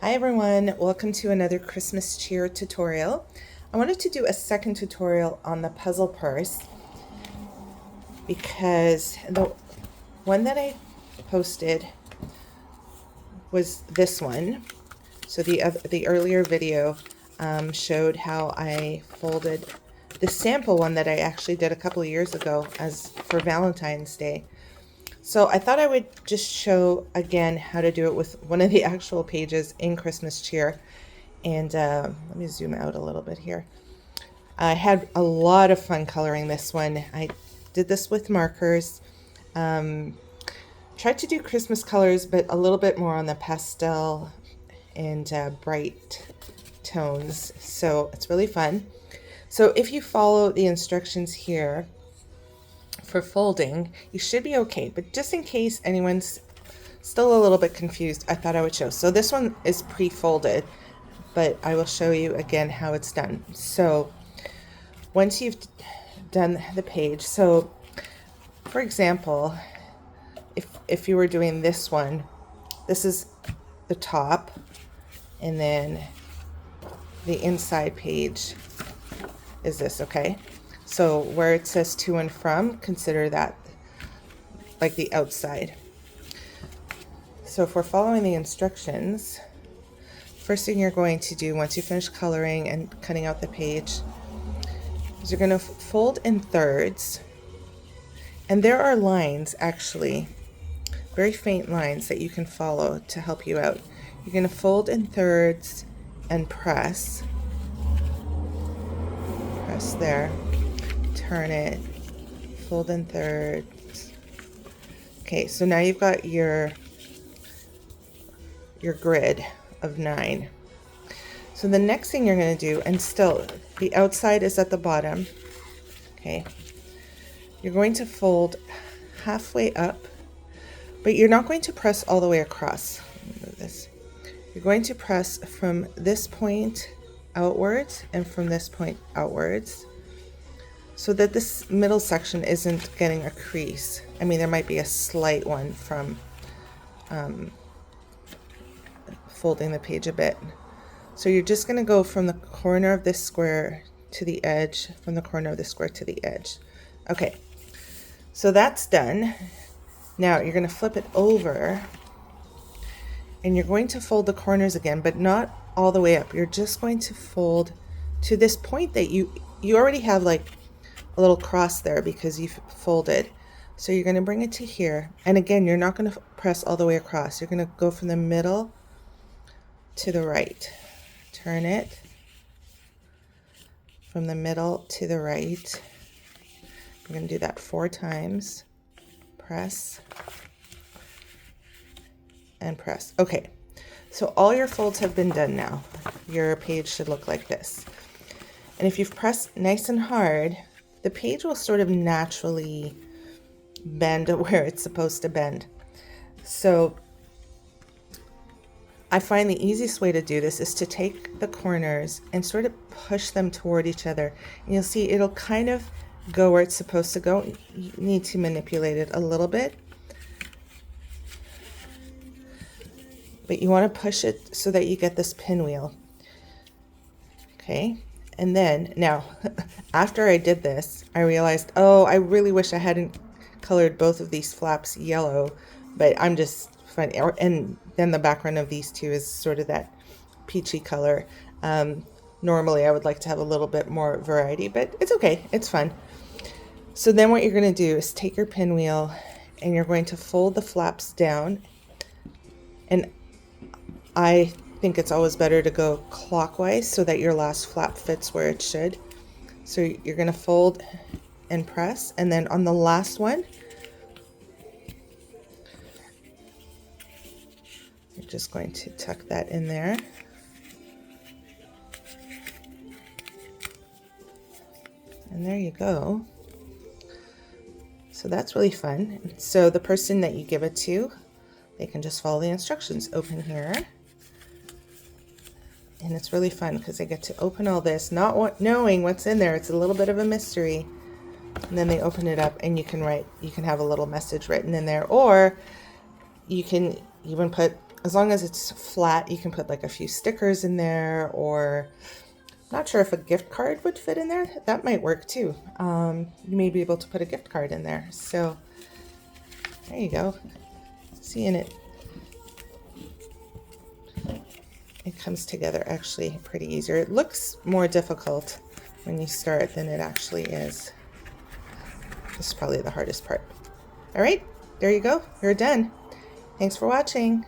Hi everyone, welcome to another Christmas cheer tutorial. I wanted to do a second tutorial on the puzzle purse because the one that I posted was this one. So the earlier video showed how I folded the sample one that I actually did a couple of years ago as for Valentine's Day. So I thought I would just show again how to do it with one of the actual pages in Christmas Cheer. And let me zoom out a little bit here. I had a lot of fun coloring this one. I did this with markers. Tried to do Christmas colors, but a little bit more on the pastel and bright tones. So it's really fun. So if you follow the instructions here, for folding, you should be okay, but just in case anyone's still a little bit confused, I thought I would show. So this one is pre-folded, but I will show you again how it's done. So once you've done the page, so for example, if you were doing this one, this is the top, and then the inside page is this, okay? So where it says to and from, consider that like the outside. So if we're following the instructions, first thing you're going to do once you finish coloring and cutting out the page is you're going to fold in thirds. And there are lines, actually, very faint lines that you can follow to help you out. You're going to fold in thirds and press. Press there. Turn it, fold in thirds. Okay, so now you've got your grid of 9. So the next thing you're going to do, and still the outside is at the bottom, okay, you're going to fold halfway up, but you're not going to press all the way across. Move this. You're going to press from this point outwards and from this point outwards, so that this middle section isn't getting a crease. I mean, there might be a slight one from folding the page a bit. So you're just going to go from the corner of this square to the edge, from the corner of the square to the edge. Okay, so that's done. Now you're going to flip it over, and you're going to fold the corners again, but not all the way up. You're just going to fold to this point that you already have like a little cross there because you've folded. So you're going to bring it to here, and again, you're not going to press all the way across. You're going to go from the middle to the right. Turn it from the middle to the right. We're going to do that 4 times. Press and press. Okay, so all your folds have been done now. Your page should look like this. And if you've pressed nice and hard, the page will sort of naturally bend where it's supposed to bend. So I find the easiest way to do this is to take the corners and sort of push them toward each other. And you'll see it'll kind of go where it's supposed to go. You need to manipulate it a little bit, but you want to push it so that you get this pinwheel. Okay. And then now, after I did this, I realized, oh, I really wish I hadn't colored both of these flaps yellow, but I'm just fine. And then the background of these two is sort of that peachy color. Normally I would like to have a little bit more variety, but it's okay. It's fun. So then what you're going to do is take your pinwheel and you're going to fold the flaps down. And I think it's always better to go clockwise so that your last flap fits where it should. So you're going to fold and press, and then on the last one, you're just going to tuck that in there. And there you go. So that's really fun. So the person that you give it to, they can just follow the instructions. Open here. And it's really fun because they get to open all this, not knowing what's in there. It's a little bit of a mystery. And then they open it up and you can have a little message written in there, or you can even put as long as it's flat, you can put like a few stickers in there, or not sure if a gift card would fit in there. That might work too. You may be able to put a gift card in there. So there you go. Seeing it. It comes together actually pretty easier. It looks more difficult when you start than it actually is. This is probably the hardest part. All right, there you go. You're done. Thanks for watching.